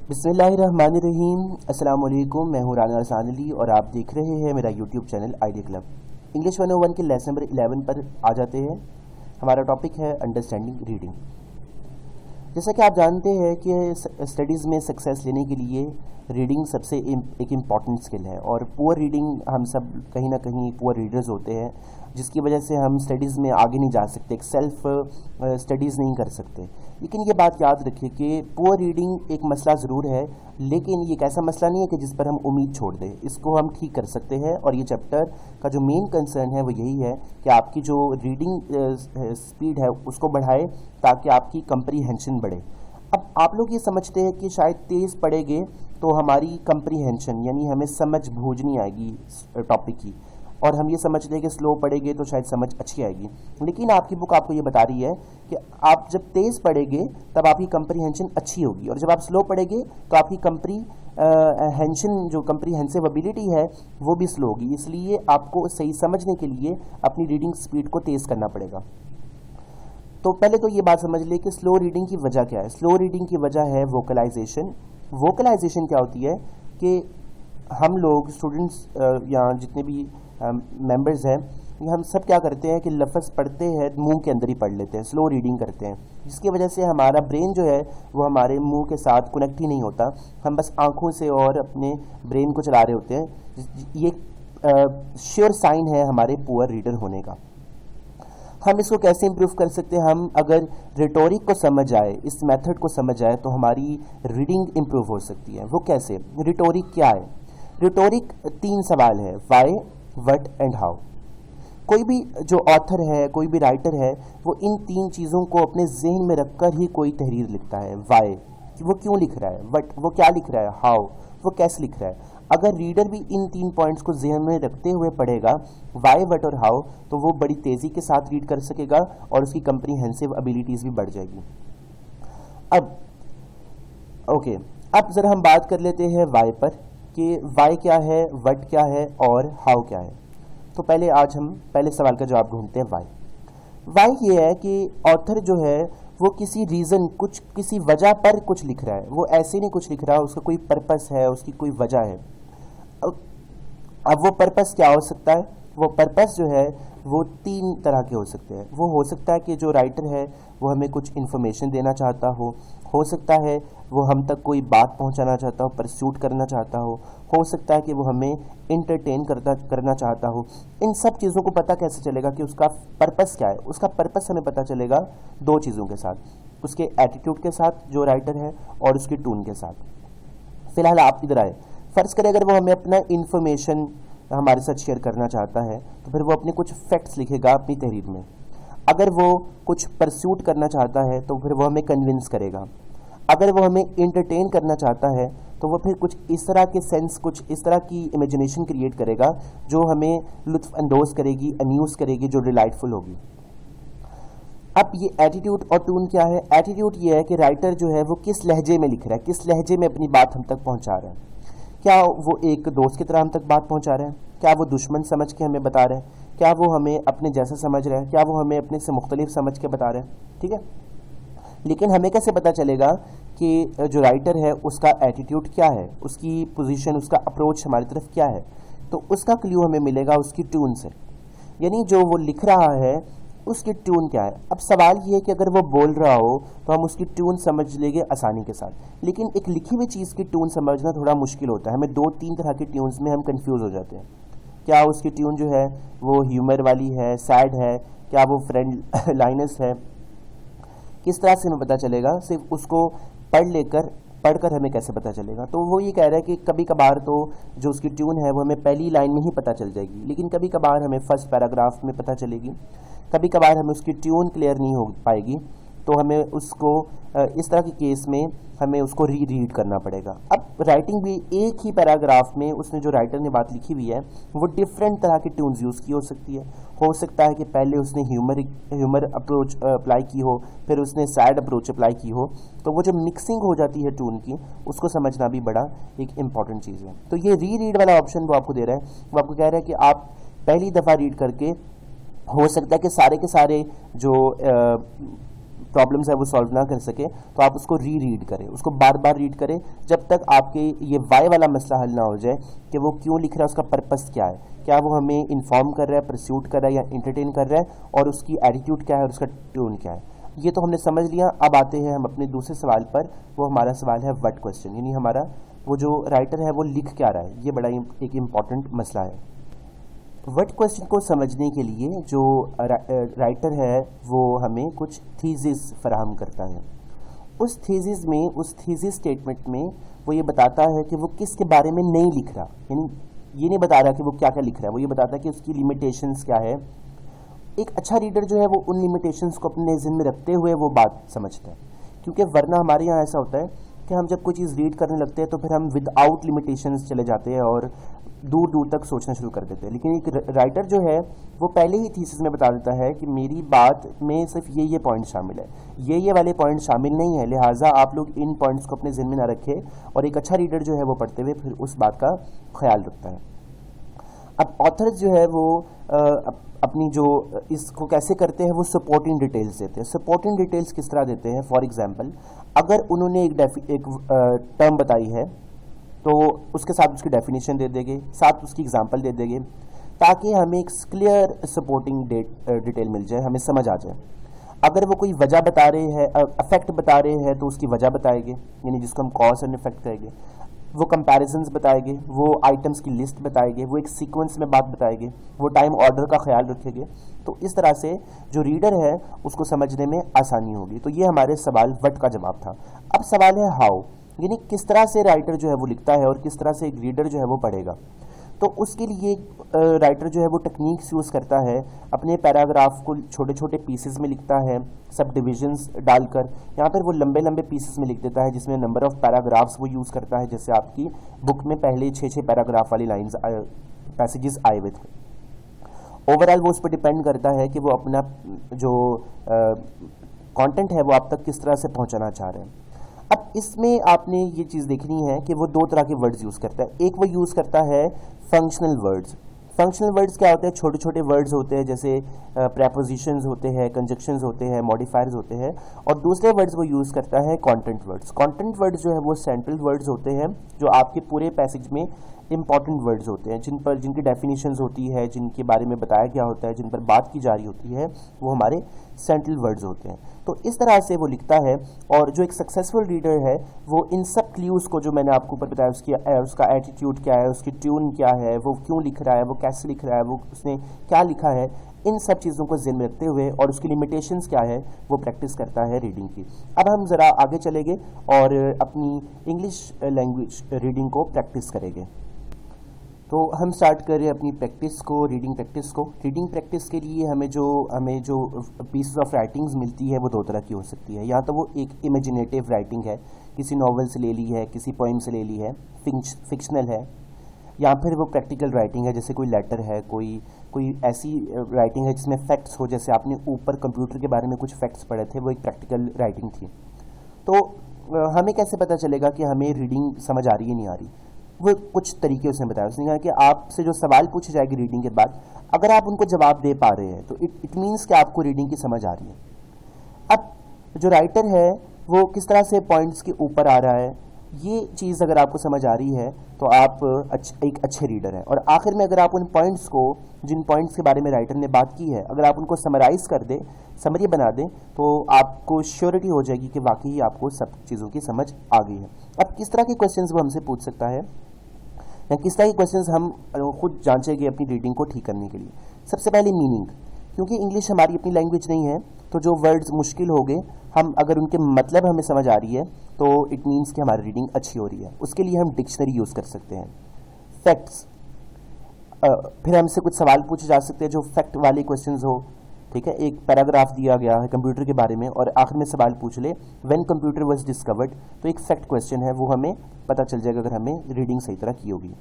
बिस्मिल्लाहिर्रहमानिर्रहीम। अस्सलाम वालेकुम। मैं हूँ राना अरसान अली और आप देख रहे हैं मेरा YouTube channel idea club. English 101 के लेसन नंबर 11 पर आ जाते हैं। हमारा टॉपिक है अंडरस्टैंडिंग रीडिंग। जैसा कि आप जानते हैं कि स्टडीज़ में सक्सेस लेने के लिए रीडिंग सबसे एक इम्पॉर्टेंट स्किल है, और पुअर रीडिंग हम सब कहीं ना कहीं पुअर रीडर्स होते हैं, जिसकी वजह से हम स्टडीज़ में आगे नहीं जा सकते, एक सेल्फ स्टडीज़ नहीं कर सकते। लेकिन ये बात याद रखिए कि पुअर रीडिंग एक मसला ज़रूर है, लेकिन ये एक ऐसा मसला नहीं है कि जिस पर हम उम्मीद छोड़ दें। इसको हम ठीक कर सकते हैं, और ये चैप्टर का जो मेन कंसर्न है वो यही है कि आपकी जो रीडिंग स्पीड है उसको बढ़ाए, ताकि आपकी कंप्रीहेंशन बढ़े। अब आप लोग ये समझते हैं कि शायद तेज़ पढ़ेंगे तो हमारी कंप्रीहेंशन यानी हमें समझ बूझ नहीं आएगी टॉपिक की, और हम ये समझते हैं कि स्लो पढ़ेंगे तो शायद समझ अच्छी आएगी। लेकिन आपकी बुक आपको ये बता रही है कि आप जब तेज़ पढ़ेंगे तब आपकी कंप्रीहेंशन अच्छी होगी, और जब आप स्लो पढ़ेंगे तो आपकी कंप्रीहेंशन जो कंप्रीहेंसिव एबिलिटी है वो भी स्लो होगी। इसलिए आपको सही समझने के लिए अपनी रीडिंग स्पीड को तेज़ करना पड़ेगा। तो पहले तो ये बात समझ ले कि स्लो रीडिंग की वजह क्या है। स्लो रीडिंग की वजह है वोकलाइजेशन। वोकलाइजेशन क्या होती है कि हम लोग स्टूडेंट्स या जितने भी मेंबर्स हैं, हम सब क्या करते हैं कि लफ्ज़ पढ़ते हैं मुंह के अंदर ही पढ़ लेते हैं, स्लो रीडिंग करते हैं, जिसकी वजह से हमारा ब्रेन जो है वो हमारे मुंह के साथ कनेक्ट ही नहीं होता। हम बस आँखों से और अपने ब्रेन को चला रहे होते हैं। ये श्योर साइन है हमारे पुअर रीडर होने का। हम इसको कैसे इम्प्रूव कर सकते हैं? हम अगर रिटोरिक को समझ आए, इस मेथड को समझ आए, तो हमारी रीडिंग इम्प्रूव हो सकती है। वो कैसे? रिटोरिक क्या है? रिटोरिक 3 सवाल है, वाई, व्हाट एंड हाउ। कोई भी जो ऑथर है, कोई भी राइटर है, वो इन 3 चीज़ों को अपने जहन में रखकर ही कोई तहरीर लिखता है। वाई, वो क्यों लिख रहा है, व्हाट, वो क्या लिख रहा है, हाउ, वो कैसे लिख रहा है। अगर रीडर भी इन 3 पॉइंट्स को जहन में रखते हुए पढ़ेगा, वाई, व्हाट और हाउ, तो वो बड़ी तेज़ी के साथ रीड कर सकेगा और उसकी कंप्रीहेंसिव एबिलिटीज़ भी बढ़ जाएगी। अब ओके, अब ज़रा हम बात कर लेते हैं वाई पर, कि वाई क्या है, व्हाट क्या है और हाउ क्या है। तो पहले आज हम पहले सवाल का जवाब ढूंढते हैं। वाई। वाई ये है कि ऑथर जो है वो किसी रीज़न, कुछ किसी वजह पर कुछ लिख रहा है। वो ऐसे नहीं कुछ लिख रहा है, उसका कोई पर्पस है, उसकी कोई वजह है। अब वो पर्पस क्या हो सकता है? वो पर्पस जो है वो 3 तरह के हो सकते हैं। वो हो सकता है कि जो राइटर है वो हमें कुछ इन्फॉर्मेशन देना चाहता हो सकता है वो हम तक कोई बात पहुंचाना चाहता हो, परस्यूट करना चाहता हो सकता है कि वो हमें इंटरटेन करना चाहता हो। इन सब चीज़ों को पता कैसे चलेगा कि उसका पर्पस क्या है? उसका पर्पस हमें पता चलेगा 2 चीज़ों के साथ, उसके एटीट्यूड के साथ जो राइटर है, और उसकी टून के साथ। फिलहाल आप इधर आए। फ़र्ज़ करें अगर वो हमें अपना इन्फॉर्मेशन हमारे साथ शेयर करना चाहता है, तो फिर वो अपने कुछ फैक्ट्स लिखेगा अपनी तहरीर में। अगर वो कुछ परस्यूट करना चाहता है तो फिर वो हमें कन्विंस करेगा। अगर वो हमें इंटरटेन करना चाहता है तो वो फिर कुछ इस तरह के सेंस, कुछ इस तरह की इमेजिनेशन क्रिएट करेगा जो हमें लुत्फ़ अंदोज़ करेगी, अम्यूज़ करेगी, जो डिलाइटफुल होगी। अब ये एटीट्यूड और टून क्या है? एटीट्यूड ये है कि राइटर जो है वो किस लहजे में लिख रहा है, किस लहजे में अपनी बात हम तक पहुंचा रहा है। क्या वो एक दोस्त की तरह हम तक बात पहुंचा रहा है? क्या वो दुश्मन समझ के हमें बता रहा है? क्या वो हमें अपने जैसा समझ रहा है? क्या वो हमें अपने से मुख्तलिफ समझ के बता रहा है? ठीक है, लेकिन हमें कैसे पता चलेगा कि जो राइटर है उसका एटीट्यूड क्या है, उसकी पोजीशन, उसका अप्रोच हमारी तरफ क्या है? तो उसका क्ल्यू हमें मिलेगा उसकी ट्यून से, यानी जो वो लिख रहा है उसकी ट्यून क्या है। अब सवाल ये है कि अगर वो बोल रहा हो तो हम उसकी ट्यून समझ लेंगे आसानी के साथ, लेकिन एक लिखी हुई चीज़ की ट्यून समझना थोड़ा मुश्किल होता है। हमें 2-3 तरह की ट्यून्स में हम कंफ्यूज हो जाते हैं। क्या उसकी ट्यून जो है वो ह्यूमर वाली है, सैड है, क्या वो फ्रेंड लाइनस है? किस तरह से हमें पता चलेगा? सिर्फ उसको पढ़कर हमें कैसे पता चलेगा? तो वो ये कह रहा है कि कभी कभार तो जो उसकी ट्यून है वो हमें पहली लाइन में ही पता चल जाएगी, लेकिन कभी कभार हमें फर्स्ट पैराग्राफ में पता चलेगी, कभी कभार हमें उसकी ट्यून क्लियर नहीं हो पाएगी, तो हमें उसको इस तरह के केस में हमें उसको रीड करना पड़ेगा। अब राइटिंग भी एक ही पैराग्राफ में उसने जो राइटर ने बात लिखी हुई है वो डिफरेंट तरह की ट्यून्स यूज़ की हो सकती है। हो सकता है कि पहले उसने ह्यूमर अप्रोच अप्लाई की हो, फिर उसने सैड अप्रोच अप्लाई की हो, तो वो जो मिक्सिंग हो जाती है ट्यून की, उसको समझना भी बड़ा एक इम्पॉर्टेंट चीज़ है। तो ये रीड वाला ऑप्शन वो आपको दे रहा है, वो आपको कह रहा है कि आप पहली दफ़ा रीड करके हो सकता है कि सारे के सारे जो प्रॉब्लम्स है वो सॉल्व ना कर सके तो आप उसको रीड करें, उसको बार बार रीड करें जब तक आपके ये वाई वाला मसला हल ना हो जाए कि वो क्यों लिख रहा है, उसका पर्पस क्या है, क्या वो हमें इन्फॉर्म कर रहा है, परस्यूट कर रहा है या इंटरटेन कर रहा है, और उसकी एटीट्यूड क्या है और उसका ट्यून क्या है। ये तो हमने समझ लिया। अब आते हैं हम अपने दूसरे सवाल पर, वो हमारा सवाल है व्हाट क्वेश्चन, यानी हमारा वो जो राइटर है वो लिख क्या रहा है, ये बड़ा एक इम्पॉर्टेंट मसला है। व्हाट क्वेश्चन को समझने के लिए जो राइटर है वो हमें कुछ थीसिस फराहम करता है। उस थीसिस में, उस थीसिस स्टेटमेंट में वो ये बताता है कि वो किसके बारे में नहीं लिख रहा, यानी ये नहीं बता रहा कि वो क्या क्या लिख रहा है, वो ये बताता है कि उसकी लिमिटेशंस क्या है। एक अच्छा रीडर जो है वो उन लिमिटेशंस को अपने ज़हन में रखते हुए वो बात समझता है, क्योंकि वरना हमारे यहाँ ऐसा होता है कि हम जब कोई चीज़ रीड करने लगते हैं तो फिर हम विदाउट लिमिटेशंस चले जाते हैं और दूर दूर तक सोचना शुरू कर देते हैं। लेकिन एक राइटर जो है वो पहले ही थीसिस में बता देता है कि मेरी बात में सिर्फ ये पॉइंट शामिल है, ये वाले पॉइंट शामिल नहीं है, लिहाजा आप लोग इन पॉइंट्स को अपने ज़हन में ना रखें। और एक अच्छा रीडर जो है वो पढ़ते हुए फिर उस बात का ख्याल रखता है। अब ऑथर्स जो है वो अपनी जो इसको कैसे करते हैं, वो सपोर्टिंग डिटेल्स देते हैं। सपोर्टिंग डिटेल्स किस तरह देते हैं, फॉर एग्जांपल अगर उन्होंने एक टर्म बताई है तो उसके साथ उसकी डेफिनेशन दे देंगे, साथ उसकी एग्जांपल दे देंगे, ताकि हमें एक क्लियर सपोर्टिंग डिटेल मिल जाए, हमें समझ आ जाए। अगर वो कोई वजह बता रहे हैं, अफेक्ट बता रहे हैं, तो उसकी वजह बताएंगे, यानी जिसको हम कॉज एंड इफेक्ट कहेंगे। वो कंपैरिजंस बताएंगे, वो आइटम्स की लिस्ट बताएंगे, वो एक सीक्वेंस में बात बताएंगे, वो टाइम ऑर्डर का ख्याल रखेंगे। तो इस तरह से जो रीडर है उसको समझने में आसानी होगी। तो ये हमारे सवाल व्हाट का जवाब था। अब सवाल है हाउ, यानी किस तरह से राइटर जो है वो लिखता है और किस तरह से एक रीडर जो है वो पढ़ेगा। तो उसके लिए राइटर जो है वो टेक्निक्स यूज़ करता है, अपने पैराग्राफ को छोटे छोटे पीसेस में लिखता है, सब डिविजन्स डालकर। यहाँ पर वो लंबे लंबे पीसेस में लिख देता है जिसमें नंबर ऑफ पैराग्राफ्स वो यूज़ करता है, जैसे आपकी बुक में पहले 6 पैराग्राफ वाली लाइन्स पैसेजेस आए हुए थे। ओवरऑल वो उस पर डिपेंड करता है कि वो अपना जो कंटेंट है वो आप तक किस तरह से पहुँचाना चाह रहे हैं। अब इसमें आपने ये चीज़ देखनी है कि वो दो तरह के वर्ड्स यूज़ करता है। एक वो यूज़ करता है फंक्शनल वर्ड्स। फंक्शनल वर्ड्स क्या होते हैं, छोटे छोटे वर्ड्स होते हैं, जैसे प्रेपोजिशंस होते हैं, कंजक्शंस होते हैं, मॉडिफायर्स होते हैं। और दूसरे वर्ड्स वो यूज़ करता है कंटेंट वर्ड्स। कंटेंट वर्ड्स जो है वो सेंट्रल वर्ड्स होते हैं, जो आपके पूरे पैसेज में इंपॉर्टेंट वर्ड्स होते हैं, जिनकी डेफिनेशंस होती है, जिनके बारे में बताया गया होता है, जिन पर बात की जा रही होती है, वो हमारे सेंट्रल वर्ड्स होते हैं। तो इस तरह से वो लिखता है। और जो एक सक्सेसफुल रीडर है वो इन सब क्ल्यूज़ को जो मैंने आपको ऊपर बताया, उसका एटीट्यूड क्या है, उसकी ट्यून क्या है, वो क्यों लिख रहा है, वो कैसे लिख रहा है, वो उसने क्या लिखा है, इन सब चीज़ों को ज़हन में रखते हुए और उसकी लिमिटेशंस क्या है वो प्रैक्टिस करता है रीडिंग की। अब हम ज़रा आगे चलेंगे और अपनी इंग्लिश लैंग्वेज रीडिंग को प्रैक्टिस करेंगे। तो हम स्टार्ट करें अपनी प्रैक्टिस को, रीडिंग प्रैक्टिस को। रीडिंग प्रैक्टिस के लिए हमें जो पीसेस ऑफ राइटिंग्स मिलती है वो दो तरह की हो सकती है। या तो वो एक इमेजिनेटिव राइटिंग है, किसी नॉवल से ले ली है, किसी पोइम से ले ली है, फिक्शनल है। या फिर वो प्रैक्टिकल राइटिंग है, जैसे कोई लेटर है, कोई ऐसी राइटिंग है जिसमें फैक्ट्स हो, जैसे आपने ऊपर कंप्यूटर के बारे में कुछ फैक्ट्स पढ़े थे, वो एक प्रैक्टिकल राइटिंग थी। तो हमें कैसे पता चलेगा कि हमें रीडिंग समझ आ रही है नहीं आ रही, वो कुछ तरीके उसने बताया। उसने कहा कि आपसे जो सवाल पूछे जाएगी रीडिंग के बाद, अगर आप उनको जवाब दे पा रहे हैं तो इट मीन्स कि आपको रीडिंग की समझ आ रही है। अब जो राइटर है वो किस तरह से पॉइंट्स के ऊपर आ रहा है, ये चीज़ अगर आपको समझ आ रही है तो आप एक अच्छे रीडर हैं। और आखिर में अगर आप उन पॉइंट्स को, जिन पॉइंट्स के बारे में राइटर ने बात की है, अगर आप उनको समराइज़ कर दें, समरी बना दें, तो आपको श्योरिटी हो जाएगी कि वाकई आपको सब चीज़ों की समझ आ गई है। अब किस तरह के क्वेश्चंस वो हमसे पूछ सकता है या किस तरह के क्वेश्चंस हम खुद जांचेंगे अपनी रीडिंग को ठीक करने के लिए। सबसे पहले मीनिंग, क्योंकि इंग्लिश हमारी अपनी लैंग्वेज नहीं है, तो जो वर्ड्स मुश्किल हो गए, हम अगर उनके मतलब हमें समझ आ रही है तो इट मीन्स कि हमारी रीडिंग अच्छी हो रही है। उसके लिए हम डिक्शनरी यूज़ कर सकते हैं। फैक्ट्स, फिर हमसे कुछ सवाल पूछे जा सकते हैं जो फैक्ट वाले क्वेश्चंस हो। ठीक है, एक पैराग्राफ दिया गया है कंप्यूटर के बारे में और आखिर में सवाल पूछ ले व्हेन कंप्यूटर वाज डिस्कवर्ड, तो एक फैक्ट क्वेश्चन है, वो हमें पता चल जाएगा अगर हमें रीडिंग सही तरह की होगी।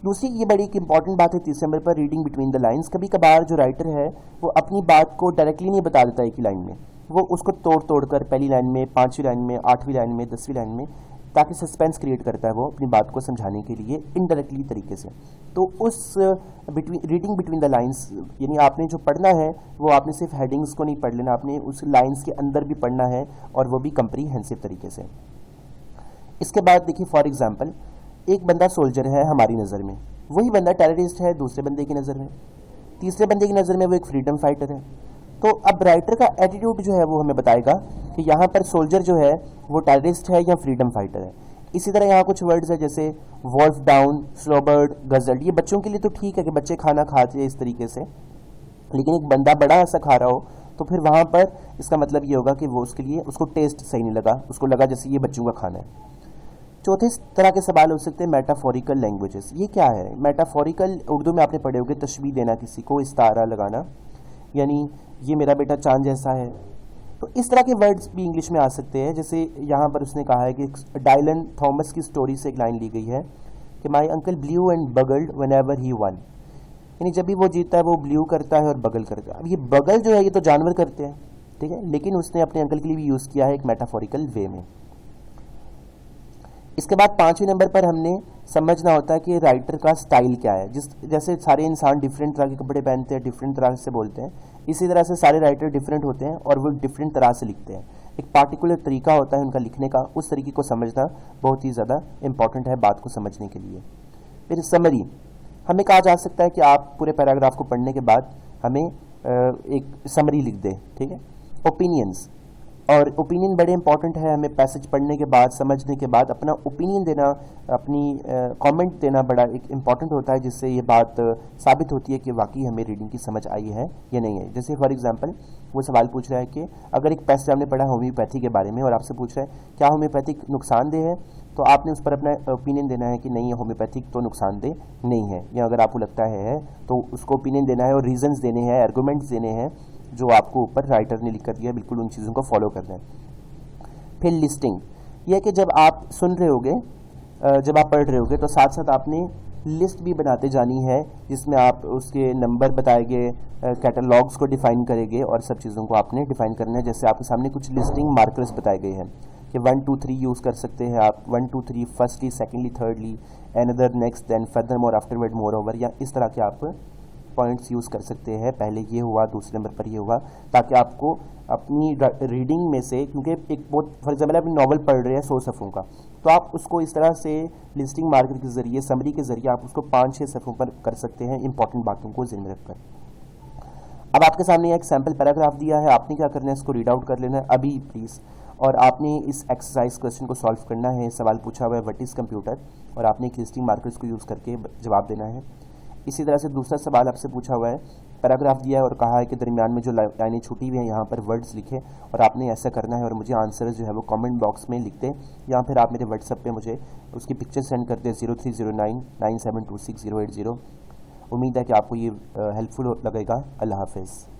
दूसरी ये बड़ी एक इंपॉर्टेंट बात है, तीसरे नंबर पर रीडिंग बिटवीन द लाइंस। कभी कभार जो राइटर है वो अपनी बात को डायरेक्टली नहीं बता देता एक ही लाइन में, वो उसको तोड़ तोड़ कर पहली लाइन में, 5वीं लाइन में, 8वीं लाइन में, 10वीं लाइन में ताकि सस्पेंस क्रिएट करता है वो अपनी बात को समझाने के लिए इनडायरेक्टली तरीके से। तो उस रीडिंग बिटवीन द लाइंस, यानी आपने जो पढ़ना है वो आपने सिर्फ हेडिंग्स को नहीं पढ़ लेना, आपने उस लाइंस के अंदर भी पढ़ना है और वो भी कंप्रीहेंसिव तरीके से। इसके बाद देखिए फॉर एग्जांपल, एक बंदा सोल्जर है हमारी नज़र में, वही बंदा टेररिस्ट है दूसरे बंदे की नज़र में, तीसरे बंदे की नज़र में वो एक फ्रीडम फाइटर है। तो अब राइटर का एटीट्यूड जो है वो हमें बताएगा कि यहाँ पर सोल्जर जो है वो टेररिस्ट है या फ्रीडम फाइटर है। इसी तरह यहाँ कुछ वर्ड्स है जैसे वॉल्फ डाउन, स्लोबर्ड, गजल्ड, ये बच्चों के लिए तो ठीक है कि बच्चे खाना खाते हैं इस तरीके से, लेकिन एक बंदा बड़ा ऐसा खा रहा हो तो फिर वहाँ पर इसका मतलब ये होगा कि वो उसके लिए उसको टेस्ट सही नहीं लगा, उसको लगा जैसे ये बच्चों का खाना है। चौथे तरह के सवाल हो सकते हैं मेटाफोरिकल लैंग्वेजेस। ये क्या है? मेटाफोरिकल उर्दू में आपने पढ़े होंगे, तशबीह देना, किसी को इस्तारा लगाना, यानी ये मेरा बेटा चांद जैसा है। तो इस तरह के वर्ड्स भी इंग्लिश में आ सकते हैं। जैसे यहाँ पर उसने कहा है कि डायलन थॉमस की स्टोरी से एक लाइन ली गई है कि my uncle blew and bugled whenever he won, यानी जब भी वो जीतता है वो ब्लू करता है और बगल करता है। अब ये बगल जो है ये तो जानवर करते हैं, ठीक है, लेकिन उसने अपने अंकल के लिए भी यूज़ किया है एक मेटाफोरिकल वे में। इसके बाद 5वें नंबर पर हमने समझना होता है कि राइटर का स्टाइल क्या है। जैसे सारे इंसान डिफरेंट तरह के कपड़े पहनते हैं, डिफरेंट तरह से बोलते हैं, इसी तरह से सारे राइटर डिफरेंट होते हैं और वो डिफरेंट तरह से लिखते हैं। एक पार्टिकुलर तरीका होता है उनका लिखने का, उस तरीके को समझना बहुत ही ज़्यादा इंपॉर्टेंट है बात को समझने के लिए। फिर समरी, हमें कहा जा सकता है कि आप पूरे पैराग्राफ को पढ़ने के बाद हमें एक समरी लिख दें, ठीक है। ओपिनियंस, और ओपिनियन बड़े इंपॉर्टेंट है, हमें पैसेज पढ़ने के बाद, समझने के बाद अपना ओपिनियन देना, अपनी कमेंट देना बड़ा एक इंपॉर्टेंट होता है, जिससे ये बात साबित होती है कि वाकई हमें रीडिंग की समझ आई है या नहीं है। जैसे फॉर एग्जांपल वो सवाल पूछ रहा है कि अगर एक पैसेज हमने पढ़ा होम्योपैथी के बारे में और आपसे पूछ रहा है क्या होम्योपैथिक नुकसानदेह है, तो आपने उस पर अपना ओपिनियन देना है कि नहीं, होम्योपैथिक तो नुकसानदेह नहीं है, या अगर आपको लगता है तो उसको ओपिनियन देना है और रीजंस देने हैं, आर्गूमेंट्स देने हैं जो आपको ऊपर राइटर ने लिख कर दिया, बिल्कुल उन चीज़ों को फॉलो करना है। फिर लिस्टिंग, यह है कि जब आप सुन रहे होगे, जब आप पढ़ रहे होगे तो साथ साथ आपने लिस्ट भी बनाते जानी है, जिसमें आप उसके नंबर बताएंगे, कैटलॉग्स को डिफाइन करेंगे और सब चीज़ों को आपने डिफाइन करना है। जैसे आपके सामने कुछ लिस्टिंग मार्कर्स बताए गए हैं कि 1 2 3 यूज़ कर सकते हैं आप, 1 2 3 firstly, secondly, thirdly, another, next, then, furthermore, afterward, moreover, या इस तरह के आप पॉइंट्स यूज़ कर सकते हैं। पहले ये हुआ, दूसरे नंबर पर ये हुआ, ताकि आपको अपनी रीडिंग में से, क्योंकि एक बहुत फॉर एग्जाम्पल आप नॉवल पढ़ रहे हैं 100 सफ़ों का, तो आप उसको इस तरह से लिस्टिंग मार्कर के ज़रिए, समरी के ज़रिए आप उसको 5-6 सफ़ों पर कर सकते हैं, इंपॉर्टेंट बातों को ज़हन में रखकर। अब आपके सामने एक सैम्पल पैराग्राफ दिया है, आपने क्या करना है, इसको रीड आउट कर लेना है अभी प्लीज़, और आपने इस एक्सरसाइज क्वेश्चन को सॉल्व करना है। सवाल पूछा हुआ है व्हाट इज़ कंप्यूटर, और आपने एक लिस्टिंग मार्कर्स को यूज़ करके जवाब देना है। इसी तरह से दूसरा सवाल आपसे पूछा हुआ है, पैराग्राफ दिया है और कहा है कि दरमियान में जो लाइनें छूटी हुई हैं यहाँ पर वर्ड्स लिखे, और आपने ऐसा करना है और मुझे आंसर जो है वो कमेंट बॉक्स में लिख दें, या फिर आप मेरे व्हाट्सएप पे मुझे उसकी पिक्चर सेंड कर दें 030997268080। उम्मीद है कि आपको ये हेल्पफुल लगेगा। अल्लाह हाफिज़।